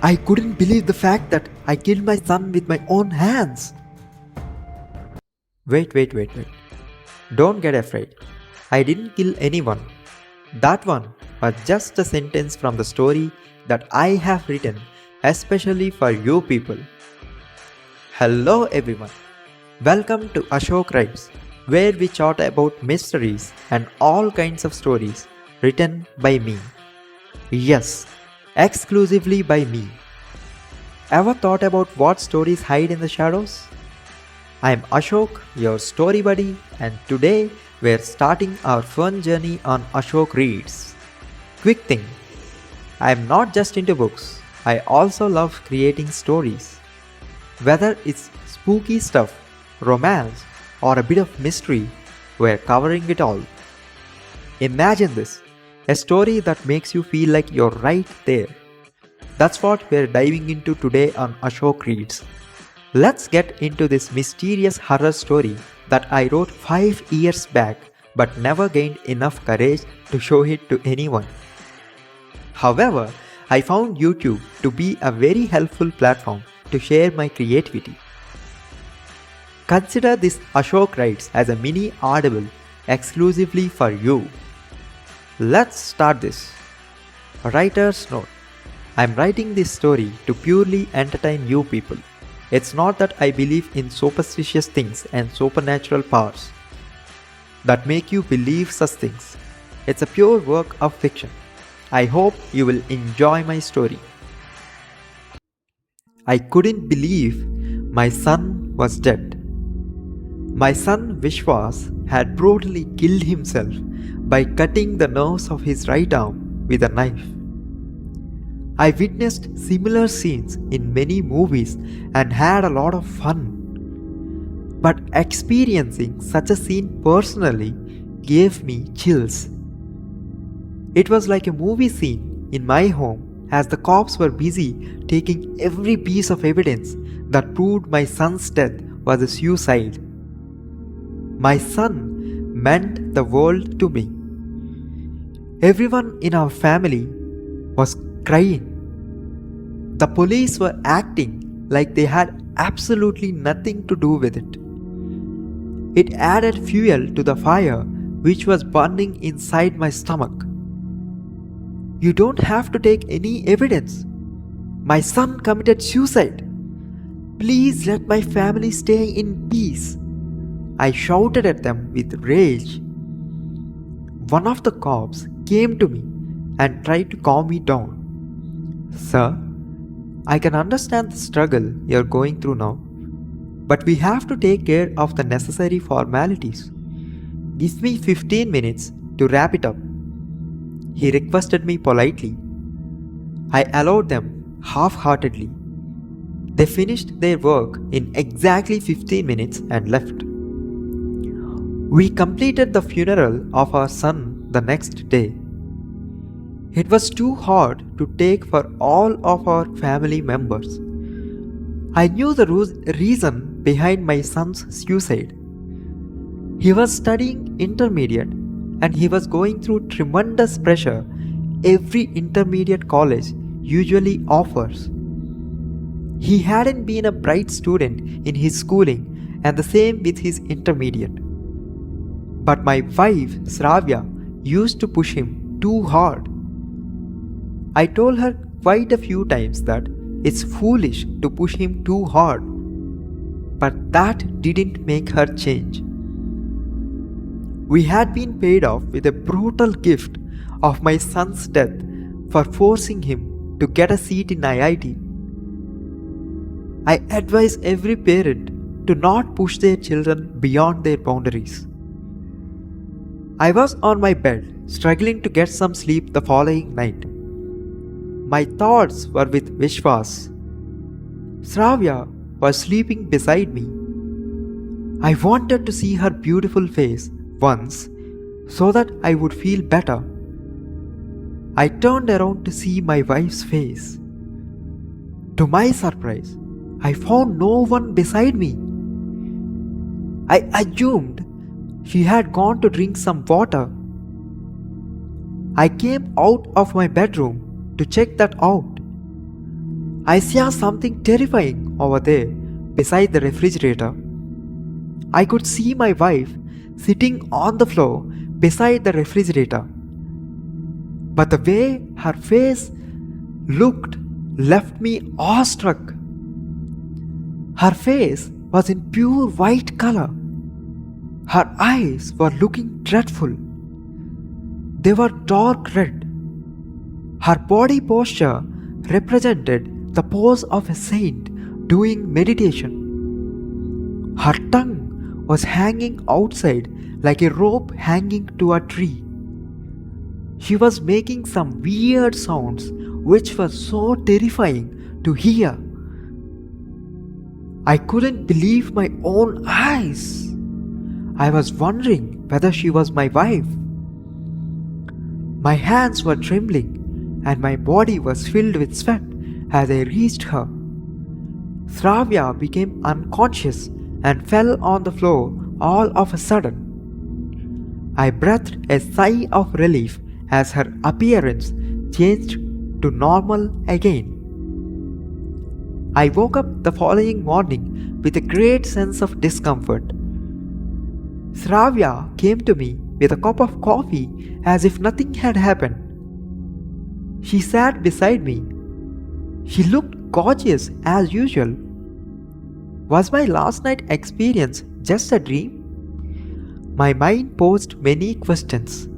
I couldn't believe the fact that I killed my son with my own hands. Wait. Don't get afraid. I didn't kill anyone. That one was just a sentence from the story that I have written especially for you people. Hello everyone. Welcome to AshokWrites, where we chat about mysteries and all kinds of stories written by me. Yes, exclusively by me. Ever thought about what stories hide in the shadows? I'm Ashok, your story buddy, and today we're starting our fun journey on AshokWrites. Quick thing, I'm not just into books, I also love creating stories. Whether it's spooky stuff, romance, or a bit of mystery, we're covering it all. Imagine this, a story that makes you feel like you're right there. That's what we're diving into today on AshokWrites. Let's get into this mysterious horror story that I wrote 5 years back but never gained enough courage to show it to anyone. However, I found YouTube to be a very helpful platform to share my creativity. Consider this AshokWrites as a mini Audible exclusively for you. Let's start this. Writer's note. I'm writing this story to purely entertain you people. It's not that I believe in superstitious things and supernatural powers that make you believe such things. It's a pure work of fiction. I hope you will enjoy my story. I couldn't believe my son was dead. My son Vishwas had brutally killed himself by cutting the nerves of his right arm with a knife. I witnessed similar scenes in many movies and had a lot of fun. But experiencing such a scene personally gave me chills. It was like a movie scene in my home as the cops were busy taking every piece of evidence that proved my son's death was a suicide. My son meant the world to me. Everyone in our family was crying. The police were acting like they had absolutely nothing to do with it. It added fuel to the fire which was burning inside my stomach. You don't have to take any evidence. My son committed suicide. Please let my family stay in peace. I shouted at them with rage. One of the cops came to me and tried to calm me down. Sir, I can understand the struggle you're going through now, but we have to take care of the necessary formalities. Give me 15 minutes to wrap it up. He requested me politely. I allowed them half-heartedly. They finished their work in exactly 15 minutes and left. We completed the funeral of our son the next day. It was too hard to take for all of our family members. I knew the reason behind my son's suicide. He was studying intermediate and he was going through tremendous pressure every intermediate college usually offers. He hadn't been a bright student in his schooling and the same with his intermediate. But my wife, Sravya, used to push him too hard. I told her quite a few times that it's foolish to push him too hard, but that didn't make her change. We had been paid off with a brutal gift of my son's death for forcing him to get a seat in IIT. I advise every parent to not push their children beyond their boundaries. I was on my bed, struggling to get some sleep the following night. My thoughts were with Vishwas. Sravya was sleeping beside me. I wanted to see her beautiful face once so that I would feel better. I turned around to see my wife's face. To my surprise, I found no one beside me. I assumed she had gone to drink some water. I came out of my bedroom to check that out. I saw something terrifying over there beside the refrigerator. I could see my wife sitting on the floor beside the refrigerator. But the way her face looked left me awestruck. Her face was in pure white color. Her eyes were looking dreadful. They were dark red. Her body posture represented the pose of a saint doing meditation. Her tongue was hanging outside like a rope hanging to a tree. She was making some weird sounds which were so terrifying to hear. I couldn't believe my own eyes. I was wondering whether she was my wife. My hands were trembling and my body was filled with sweat as I reached her. Shravya became unconscious and fell on the floor all of a sudden. I breathed a sigh of relief as her appearance changed to normal again. I woke up the following morning with a great sense of discomfort. Shravya came to me with a cup of coffee as if nothing had happened. She sat beside me. She looked gorgeous as usual. Was my last night experience just a dream? My mind posed many questions.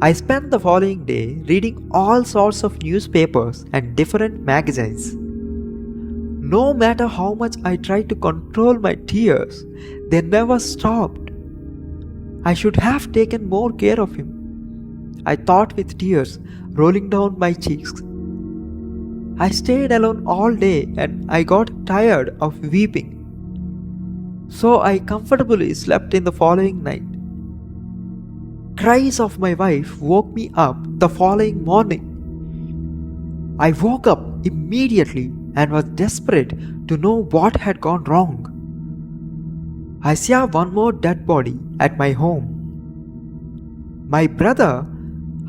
I spent the following day reading all sorts of newspapers and different magazines. No matter how much I tried to control my tears, they never stopped. I should have taken more care of him, I thought with tears rolling down my cheeks. I stayed alone all day and I got tired of weeping. So I comfortably slept in the following night. Cries of my wife woke me up the following morning. I woke up immediately and was desperate to know what had gone wrong. I saw one more dead body at my home. My brother,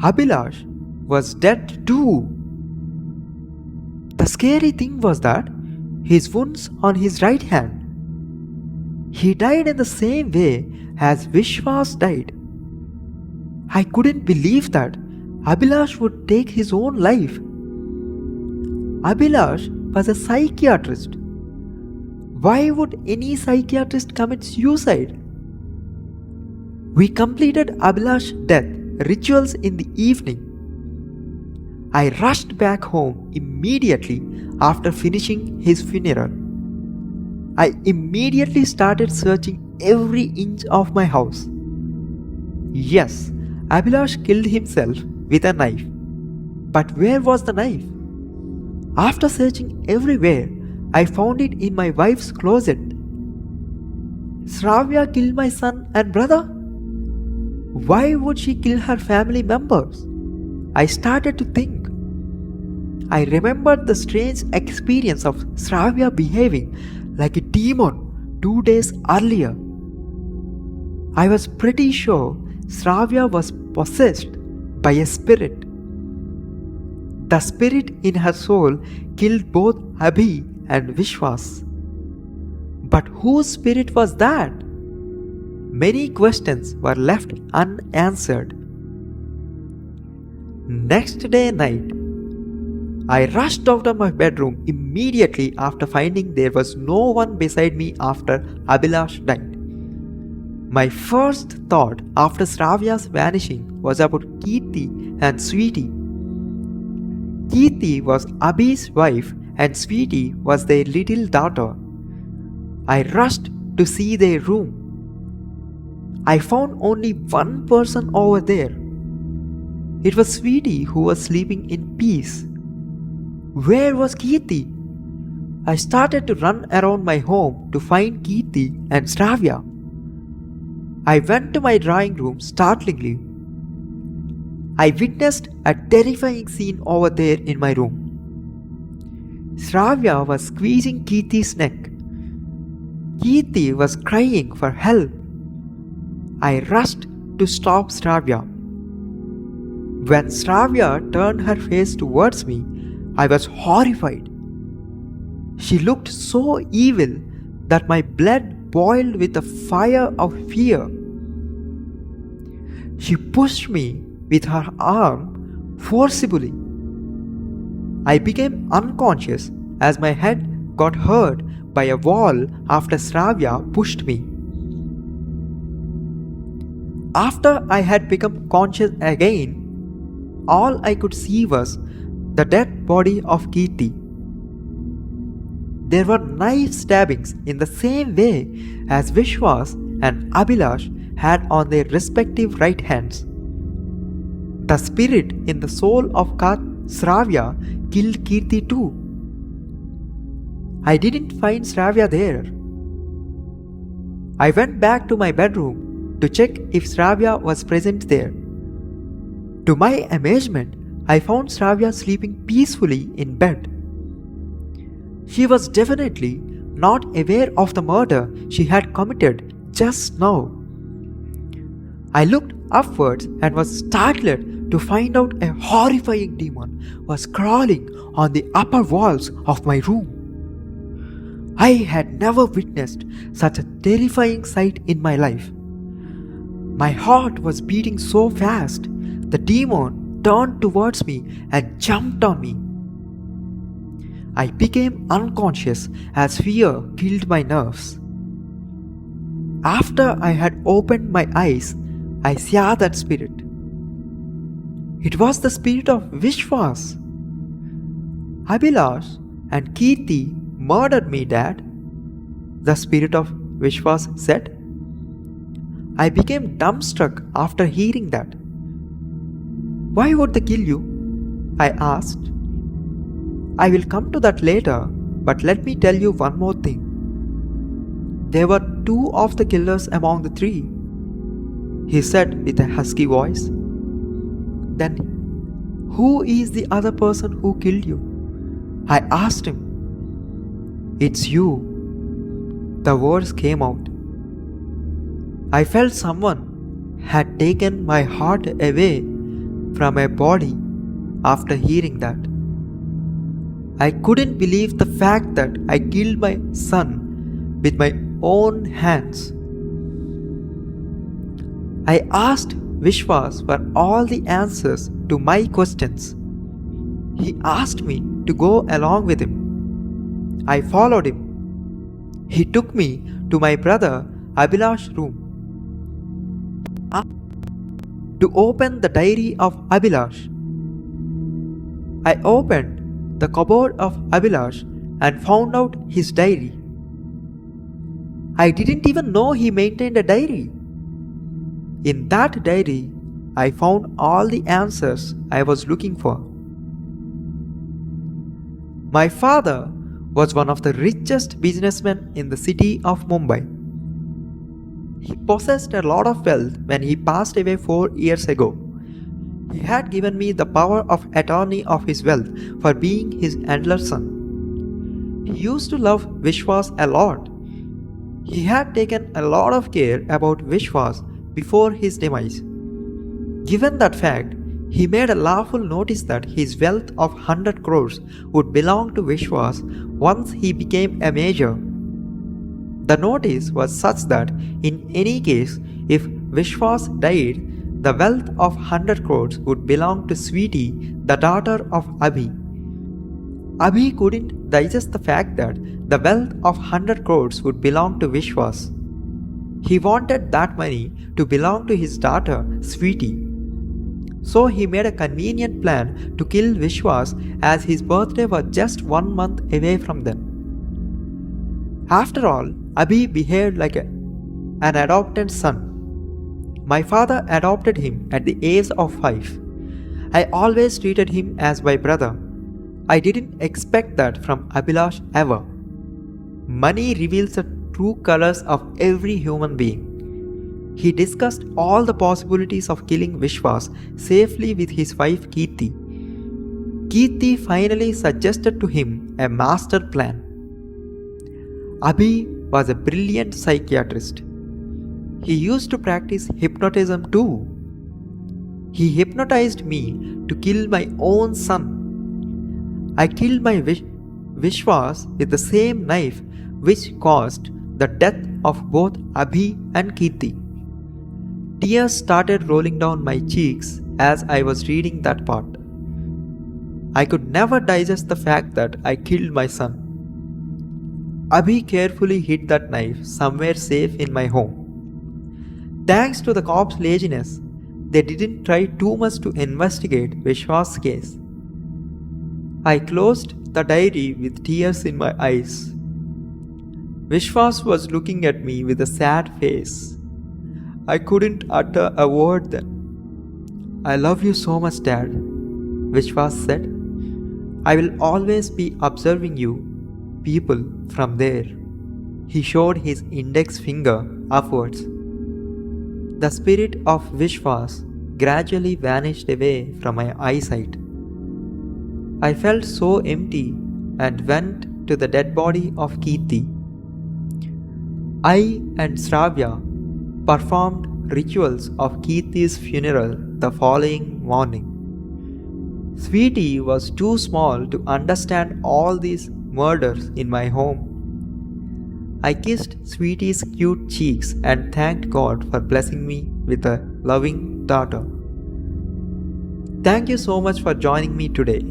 Abhilash, was dead too. The scary thing was that his wounds on his right hand. He died in the same way as Vishwas died. I couldn't believe that Abhilash would take his own life. Abhilash was a psychiatrist. Why would any psychiatrist commit suicide? We completed Abhilash's death rituals in the evening. I rushed back home immediately after finishing his funeral. I immediately started searching every inch of my house. Yes, Abhilash killed himself with a knife. But where was the knife? After searching everywhere, I found it in my wife's closet. Shravya killed my son and brother? Why would she kill her family members? I started to think. I remembered the strange experience of Shravya behaving like a demon 2 days earlier. I was pretty sure Shravya was possessed by a spirit. The spirit in her soul killed both Abhi and Vishwas. But whose spirit was that? Many questions were left unanswered. Next day night, I rushed out of my bedroom immediately after finding there was no one beside me after Abhilash died. My first thought after Shravya's vanishing was about Kirti and Sweetie. Kirti was Abhi's wife and Sweetie was their little daughter. I rushed to see their room. I found only one person over there. It was Sweetie who was sleeping in peace. Where was Kirti? I started to run around my home to find Kirti and Shravya. I went to my drawing room startlingly. I witnessed a terrifying scene over there in my room. Shravya was squeezing Kirti's neck. Kirti was crying for help. I rushed to stop Shravya. When Shravya turned her face towards me, I was horrified. She looked so evil that my blood boiled with the fire of fear. She pushed me with her arm forcibly. I became unconscious as my head got hurt by a wall after Sravya pushed me. After I had become conscious again, all I could see was the dead body of Kirti. There were knife stabbings in the same way as Vishwas and Abhilash had on their respective right hands. The spirit in the soul of Sravya killed Kirti too. I didn't find Sravya there. I went back to my bedroom to check if Sravya was present there. To my amazement, I found Sravya sleeping peacefully in bed. She was definitely not aware of the murder she had committed just now. I looked upwards and was startled to find out a horrifying demon was crawling on the upper walls of my room. I had never witnessed such a terrifying sight in my life. My heart was beating so fast, the demon turned towards me and jumped on me. I became unconscious as fear killed my nerves. After I had opened my eyes, I saw that spirit. It was the spirit of Vishwas. Abhilash and Kirti murdered me, Dad, the spirit of Vishwas said. I became dumbstruck after hearing that. Why would they kill you? I asked. I will come to that later, but let me tell you one more thing. There were 2 of the killers among the 3, he said with a husky voice. Then, who is the other person who killed you? I asked him. It's you. The words came out. I felt someone had taken my heart away from my body after hearing that. I couldn't believe the fact that I killed my son with my own hands. I asked Vishwas for all the answers to my questions. He asked me to go along with him. I followed him. He took me to my brother Abhilash's room to open the diary of Abhilash. I opened the cupboard of Abhilash and found out his diary. I didn't even know he maintained a diary. In that diary, I found all the answers I was looking for. My father was one of the richest businessmen in the city of Mumbai. He possessed a lot of wealth when he passed away 4 years ago. He had given me the power of attorney of his wealth for being his elder son. He used to love Vishwas a lot. He had taken a lot of care about Vishwas before his demise. Given that fact, he made a lawful notice that his wealth of 100 crores would belong to Vishwas once he became a major. The notice was such that in any case, if Vishwas died, the wealth of 100 crores would belong to Sweetie, the daughter of Abhi. Abhi couldn't digest the fact that the wealth of 100 crores would belong to Vishwas. He wanted that money to belong to his daughter, Sweetie. So he made a convenient plan to kill Vishwas as his birthday was just 1 month away from then. After all, Abhi behaved like an adopted son. My father adopted him at the age of 5. I always treated him as my brother. I didn't expect that from Abhilash ever. Money reveals the true colors of every human being. He discussed all the possibilities of killing Vishwas safely with his wife Kirti. Kirti finally suggested to him a master plan. Abhi was a brilliant psychiatrist. He used to practice hypnotism too. He hypnotized me to kill my own son. I killed my Vishwas with the same knife which caused the death of both Abhi and Kirti. Tears started rolling down my cheeks as I was reading that part. I could never digest the fact that I killed my son. Abhi carefully hid that knife somewhere safe in my home. Thanks to the cops' laziness, they didn't try too much to investigate Vishwas' case. I closed the diary with tears in my eyes. Vishwas was looking at me with a sad face. I couldn't utter a word then. "I love you so much, Dad," Vishwas said. "I will always be observing you, people, from there." He showed his index finger upwards. The spirit of Vishwas gradually vanished away from my eyesight. I felt so empty and went to the dead body of Kirti. I and Shravya performed rituals of Kirti's funeral the following morning. Sweetie was too small to understand all these murders in my home. I kissed Sweetie's cute cheeks and thanked God for blessing me with a loving daughter. Thank you so much for joining me today.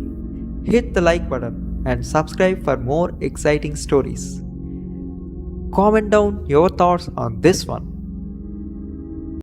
Hit the like button and subscribe for more exciting stories. Comment down your thoughts on this one.